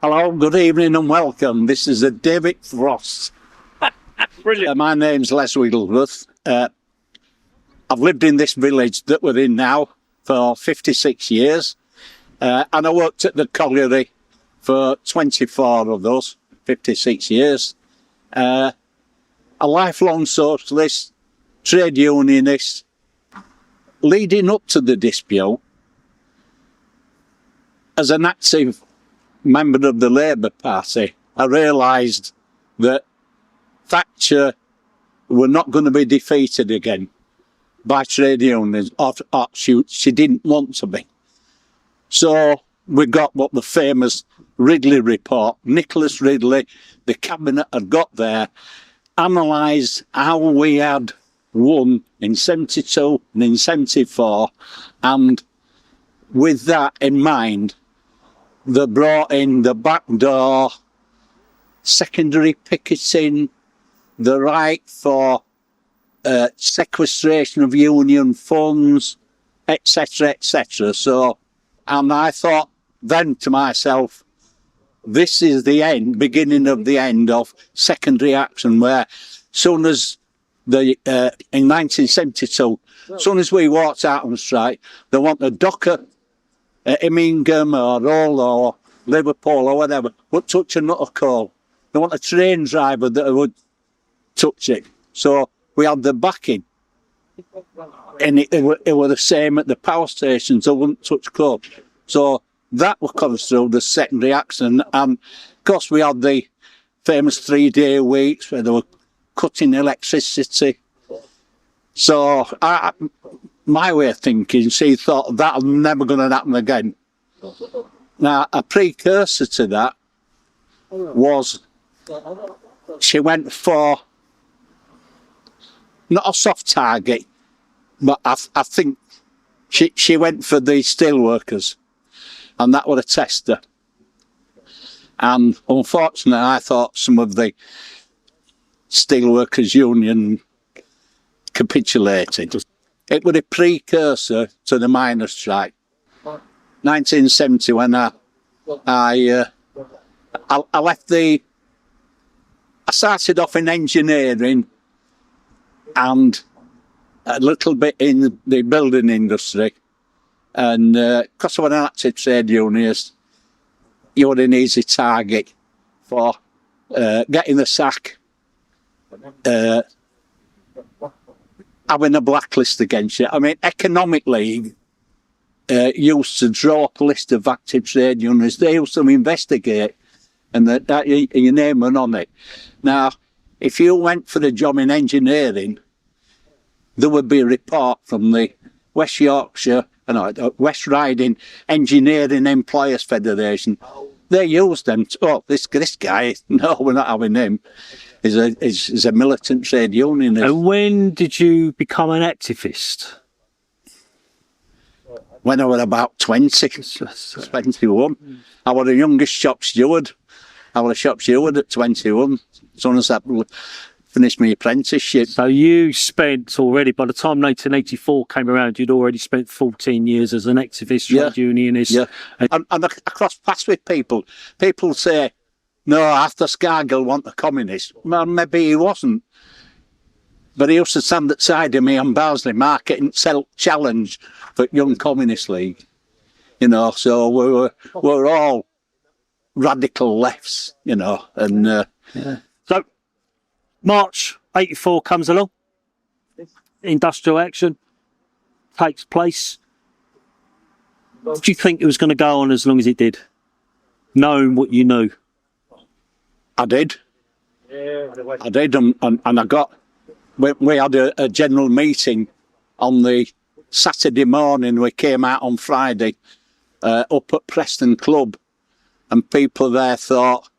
Hello, good evening and welcome. This is a David Frost. Brilliant. My name's Les Wigglesworth. I've lived in this village that we're in now for 56 years. And I worked at the colliery for 24 of those 56 years. A lifelong socialist, trade unionist. Leading up to the dispute, as an active member of the Labour Party, I realised that Thatcher were not going to be defeated again by trade unions, or she didn't want to be. So we got what the famous Ridley report, Nicholas Ridley, the cabinet had got there, analysed how we had won in 72 and in 74, and with that in mind, they brought in the back door, secondary picketing, the right for sequestration of union funds, etc., etc. So, and I thought then to myself, this is the end, beginning of the end of secondary action, where soon as in 1972, as soon as we walked out on strike, they want a docker at Immingham or Hull or Liverpool or whatever would touch a nut or coal. They want a train driver that would touch it. So we had the backing. And it were the same at the power stations, they wouldn't touch coal. So that comes through the secondary action. And of course we had the famous 3-day weeks where they were cutting electricity. So my way of thinking, she thought that'll never going to happen again. Now, a precursor to that was she went for, not a soft target, but I think she went for the steelworkers, and that was a tester. And unfortunately, I thought some of the steelworkers union capitulated. It was a precursor to the miners' strike. 1970, when I left I started off in engineering and a little bit in the building industry. And because I was an active trade unionist, you were an easy target for getting the sack, having a blacklist against you. I mean, Economic League used to draw up a list of active trade unions. They used to investigate, and your name went on it. Now, if you went for the job in engineering, there would be a report from the West Yorkshire, West Riding Engineering Employers Federation. They used them to, this guy, no, we're not having him. Is a militant trade unionist. And when did you become an activist? When I was about 21. I was the youngest shop steward. I was a shop steward at 21, as soon as I finished my apprenticeship. So you spent already, by the time 1984 came around, you'd already spent 14 years as an activist, trade unionist. Yeah, and I crossed paths with people. People say, no, after Scargill want a communist. Well, maybe he wasn't. But he used to stand at side of me on Barnsley Market and sell challenge for Young Communist League. You know, so we were all radical lefts, you know. And So March 84 comes along. Industrial action takes place. Do you think it was going to go on as long as it did? Knowing what you knew? I did. I did, and I got. We had a general meeting on the Saturday morning. We came out on Friday up at Preston Club, and people there thought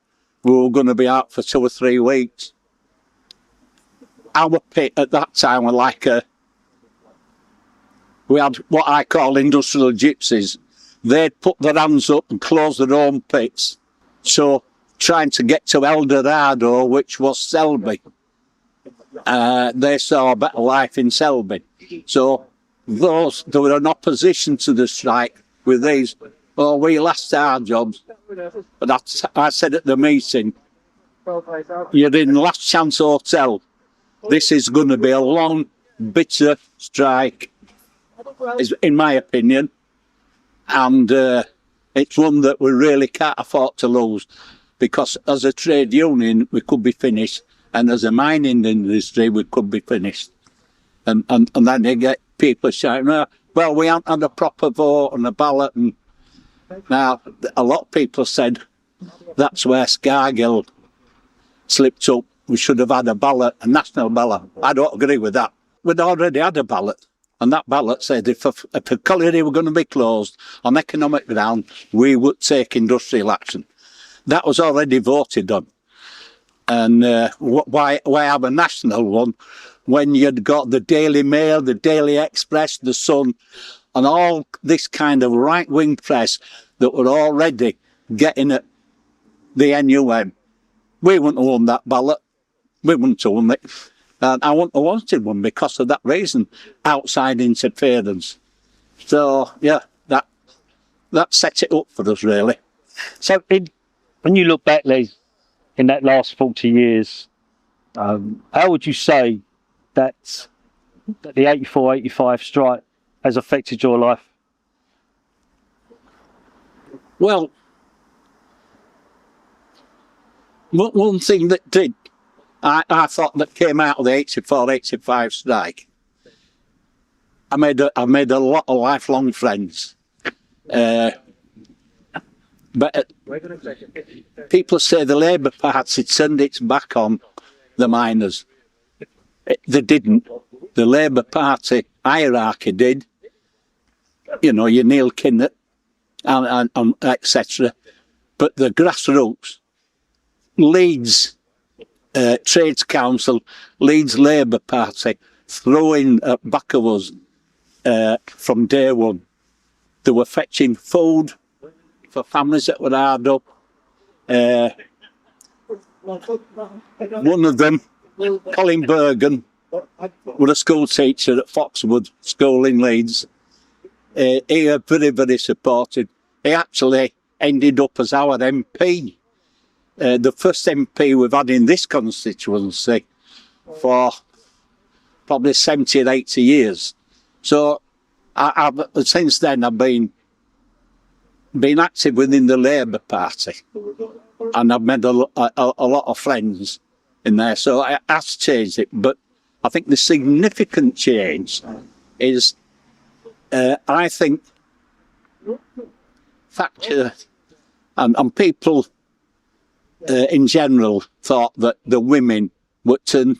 we were going to be out for 2 or 3 weeks. Our pit at that time were like we had what I call industrial gypsies. They'd put their hands up and close their own pits. So trying to get to El Dorado, which was Selby. They saw a better life in Selby. So there were an opposition to the strike with these Oh, we lost our jobs. But I said at the meeting, you're in Last Chance Hotel. This is going to be a long, bitter strike, in my opinion. And it's one that we really can't afford to lose, because as a trade union, we could be finished, and as a mining industry, we could be finished. And then you get people shouting, well, we haven't had a proper vote and a ballot. And now, a lot of people said that's where Scargill slipped up. We should have had a ballot, a national ballot. I don't agree with that. We'd already had a ballot, and that ballot said if a colliery were going to be closed on economic ground, we would take industrial action. That was already voted on. And why have a national one when you'd got the Daily Mail, the Daily Express, the Sun, and all this kind of right-wing press that were already getting at the NUM? We wouldn't have won that ballot. We wouldn't have won it. And I wouldn't have wanted one because of that reason, outside interference. So, yeah, that set it up for us, really. So, when you look back, Les, in that last 40 years, how would you say that the 84-85 strike has affected your life? Well, one thing that did, I thought that came out of the 84-85 strike, I made a lot of lifelong friends. But people say the Labour Party turned its back on the miners. They didn't. The Labour Party hierarchy did. You know, your Neil Kinnock and etc. But the grassroots, Leeds Trades Council, Leeds Labour Party, throwing back of us from day one. They were fetching food for families that were hard up. One of them, Colin Bergen, was a school teacher at Foxwood School in Leeds. He was very, very supportive. He actually ended up as our MP. The first MP we've had in this constituency for probably 70 or 80 years. So since then I've been active within the Labour Party, and I've made a lot of friends in there, so it has changed it. But I think the significant change is, I think, Thatcher and people in general thought that the women would turn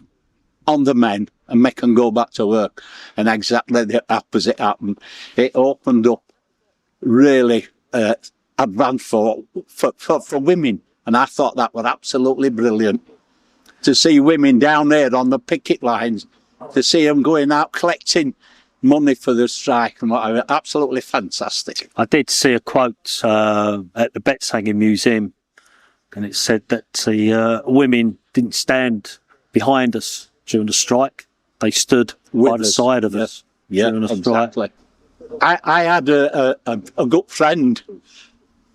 on the men and make them go back to work, and exactly the opposite happened. It opened up really advanced for women, and I thought that was absolutely brilliant. To see women down there on the picket lines, to see them going out collecting money for the strike and whatever, absolutely fantastic. I did see a quote at the Betshanging Museum, and it said that the women didn't stand behind us during the strike; they stood by the side of us during the strike. Exactly. I had a good friend.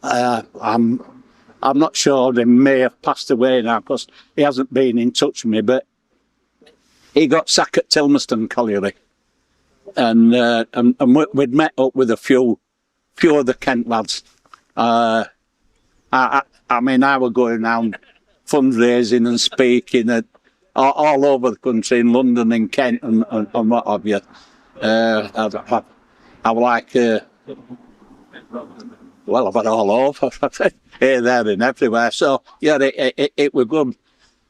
I'm not sure they may have passed away now because he hasn't been in touch with me, but he got sacked at Tilmerston Colliery, and we'd met up with a few of the Kent lads. I mean, I was going around fundraising and speaking all over the country, in London and Kent and what have you. I was like, well, I've had all over, here, there and everywhere. So, yeah, it was good.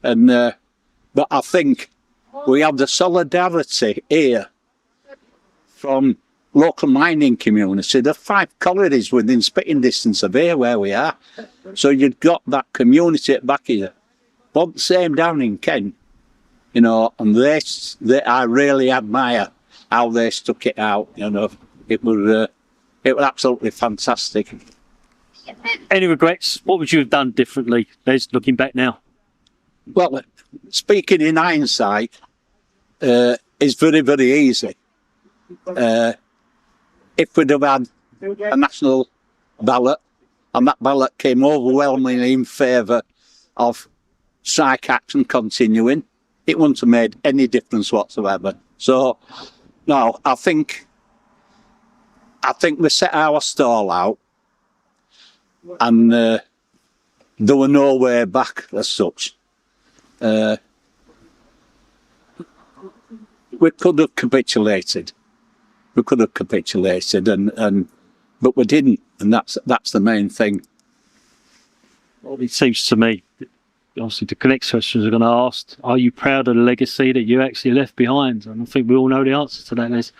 And but I think we have the solidarity here from local mining community. There are 5 collieries within spitting distance of here where we are. So you've got that community at back here. But the same down in Kent, you know, and I really admire how they stuck it out, you know. It was absolutely fantastic. Any regrets? What would you have done differently, Les, looking back now? Well, speaking in hindsight, is very, very easy. If we'd have had a national ballot, and that ballot came overwhelmingly in favour of strike action continuing. It wouldn't have made any difference whatsoever. So, no, I think we set our stall out, and there were no way back as such. We could have capitulated. But we didn't, and that's the main thing. Well, it seems to me, obviously, the next questions are going to ask: are you proud of the legacy that you actually left behind? And I think we all know the answer to that. Liz.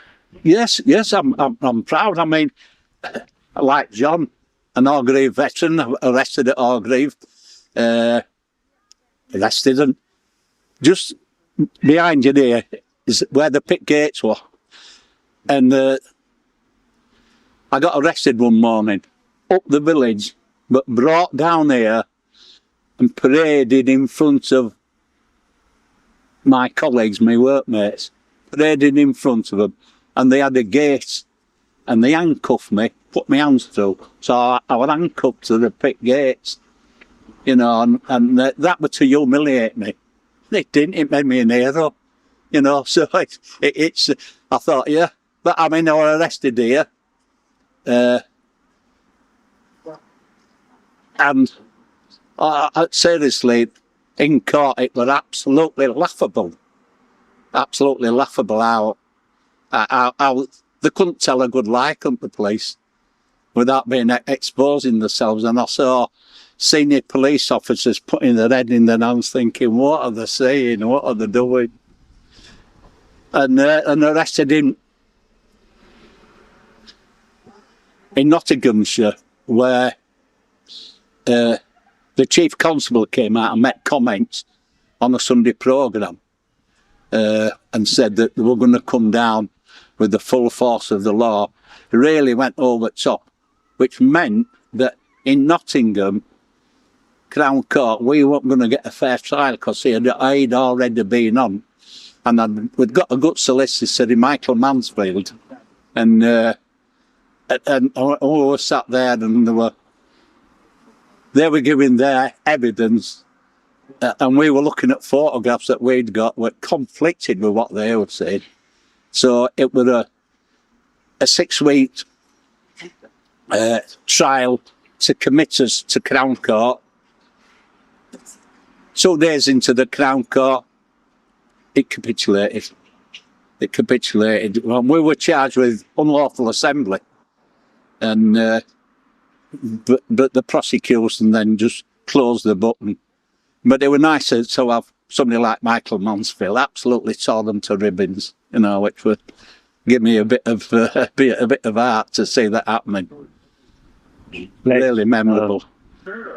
Yes, I'm proud. I mean, like John, an Orgreave veteran, arrested at Orgreave, arrested, and just behind you there is where the pit gates were, and I got arrested one morning up the village, but brought down here and paraded in front of my colleagues, my workmates, paraded in front of them, and they had a gate, and they handcuffed me, put my hands through, so I was handcuffed to the pit gates, you know, and that was to humiliate me. It didn't, it made me an hero, you know, so it's I thought, yeah, but I mean, I was arrested here, and seriously, in court, it was absolutely laughable how they couldn't tell a good lie, couldn't the police, without being exposing themselves. And I saw senior police officers putting their head in their hands thinking, what are they saying, what are they doing? And arrested him in Nottinghamshire, where the chief constable came out and made comments on a Sunday programme, and said that they were going to come down with the full force of the law. It really went over the top, which meant that in Nottingham, Crown Court, we weren't going to get a fair trial because I'd already been on. And we'd got a good solicitor in Michael Mansfield, and we were sat there, and they were giving their evidence, and we were looking at photographs that we'd got were conflicted with what they were saying. So it was a 6-week trial to commit us to Crown Court. 2 days into the Crown Court, it capitulated. Well, we were charged with unlawful assembly, and but the prosecution then just closed the button. But it was nice to have somebody like Michael Mansfield absolutely tore them to ribbons, you know, which would give me a bit of heart to see that happening. Really memorable.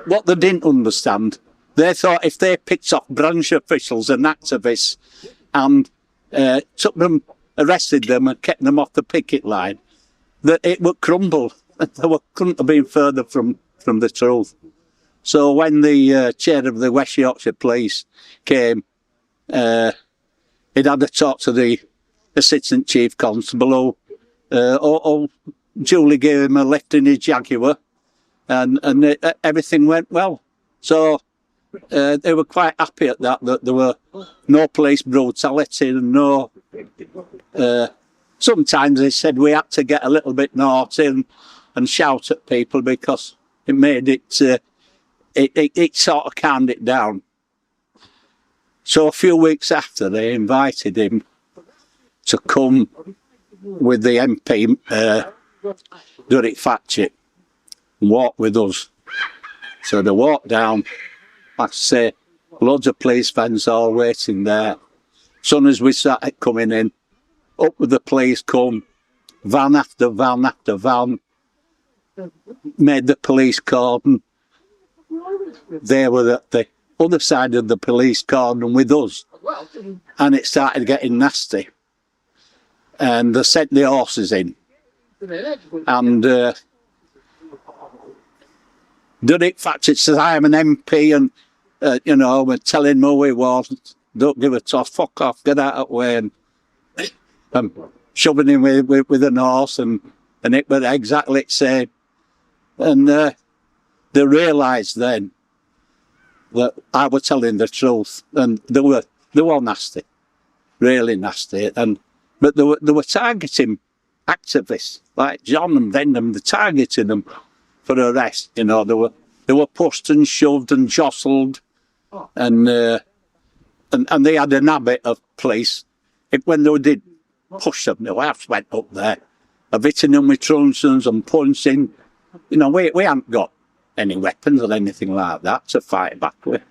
What they didn't understand, they thought if they picked off branch officials and activists and took them, arrested them and kept them off the picket line, that it would crumble. They couldn't have been further from the truth. So when the chair of the West Yorkshire Police came, he'd had a talk to the Assistant Chief Constable, who duly gave him a lift in his Jaguar, and everything went well. So they were quite happy at that there were no police brutality and no... sometimes they said we had to get a little bit naughty and shout at people because it made it... It sort of calmed it down. So a few weeks after, they invited him to come with the MP, Durrick Fatchett, and walk with us. So they walked down, like I say, loads of police vans all waiting there. As soon as we started coming in, up with the police come, van after van after van, made the police cordon. They were at the other side of the police cordon with us, and it started getting nasty. And they sent the horses in, and Durrick Fatchett says, "I am an MP, and you know, we're telling him who he was. Don't give a toss. Fuck off. Get out of the way." And shoving him with an horse, and it was exactly the same. And they realised then that I was telling the truth, and they were nasty, really nasty. But they were targeting activists like John and Denham. They're targeting them for arrest. You know, they were pushed and shoved and jostled, and they had an habit of police. When they did push them, the wives went up there, of hitting them with truncheons and punching. You know, we haven't got any weapons or anything like that to fight back with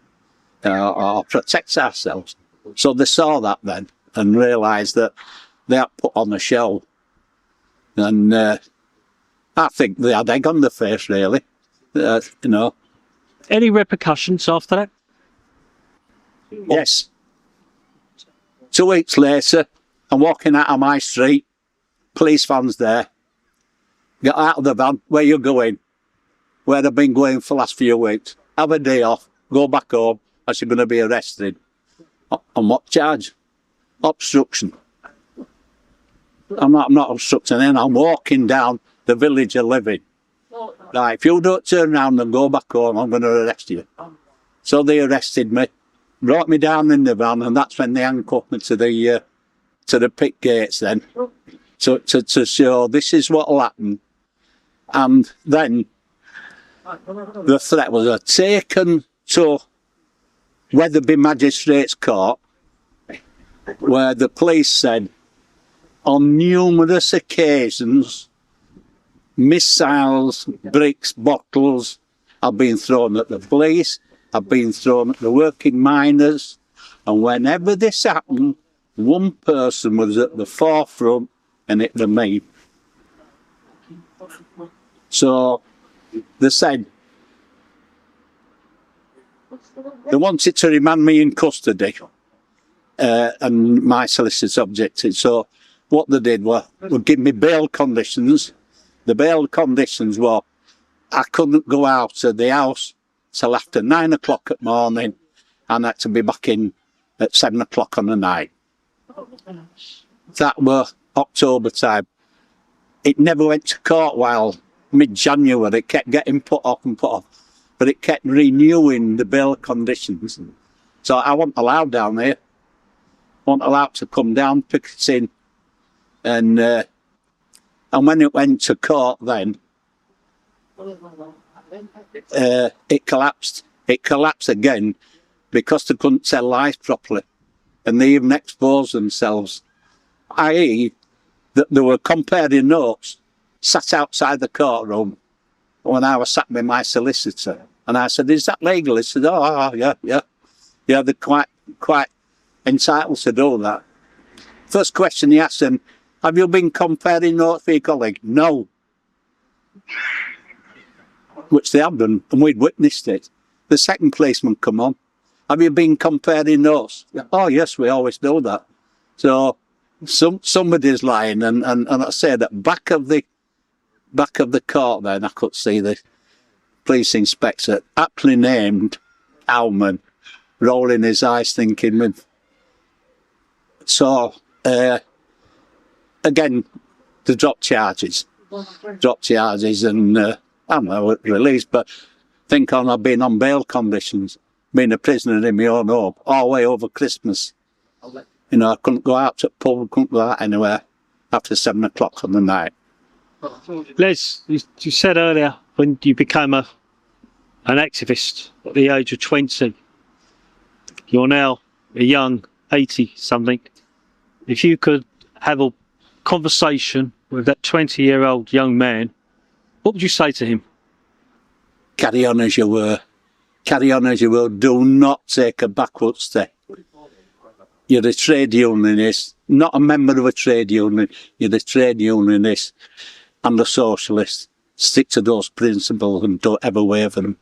or protect ourselves. So they saw that then and realised that they had put on a show. And I think they had egg on their face, really. You know. Any repercussions after that? Yes. 2 weeks later, I'm walking out of my street, police van's there. Get out of the van, where you going? Where I've been going for the last few weeks. Have a day off, go back home, as you're going to be arrested. On what charge? Obstruction. I'm not obstructing, and I'm walking down the village I live in. Right, if you don't turn around and go back home, I'm going to arrest you. So they arrested me, brought me down in the van, and that's when they handcuffed me to the pit gates then, to show this is what'll happen. And then the threat was taken to Wetherby Magistrates Court, where the police said on numerous occasions missiles, bricks, bottles have been thrown at the police, have been thrown at the working miners, and whenever this happened, one person was at the forefront, and it was me. So they said they wanted to remand me in custody, and my solicitors objected. So what they did was give me bail conditions. The bail conditions were I couldn't go out of the house till after 9 o'clock at morning, and I had to be back in at 7 o'clock on the night. That were October time. It never went to court while mid-January. It kept getting put off and put off, but it kept renewing the bail conditions. So I wasn't allowed down there. Wasn't allowed to come down, picketing, and when it went to court then, it collapsed. It collapsed again because they couldn't tell lies properly, and they even exposed themselves. I.e., that they were comparing notes, sat outside the courtroom when I was sat with my solicitor, and I said, "Is that legal?" He said, "Oh, yeah. They're quite entitled to do that." First question he asked him, "Have you been comparing notes for your colleague?" "No." Which they had done, and we'd witnessed it. The second policeman come on. "Have you been comparing notes?" "Oh, yes, we always do that." So somebody's lying, and I say that back of the court then I could see the police inspector, aptly named Alman, rolling his eyes thinking with. So again, they dropped charges, and I don't know, released, but think on I've been on bail conditions, being a prisoner in my own home all the way over Christmas. You know, I couldn't go out to the pub, couldn't go out anywhere after 7 o'clock on the night. Les, you said earlier when you became an activist at the age of 20, you're now a young 80-something. If you could have a conversation with that 20-year-old young man, what would you say to him? Carry on as you were. Carry on as you were. Do not take a backward step. You're a trade unionist, not a member of a trade union. You're a trade unionist and a socialist. Stick to those principles and don't ever waver them.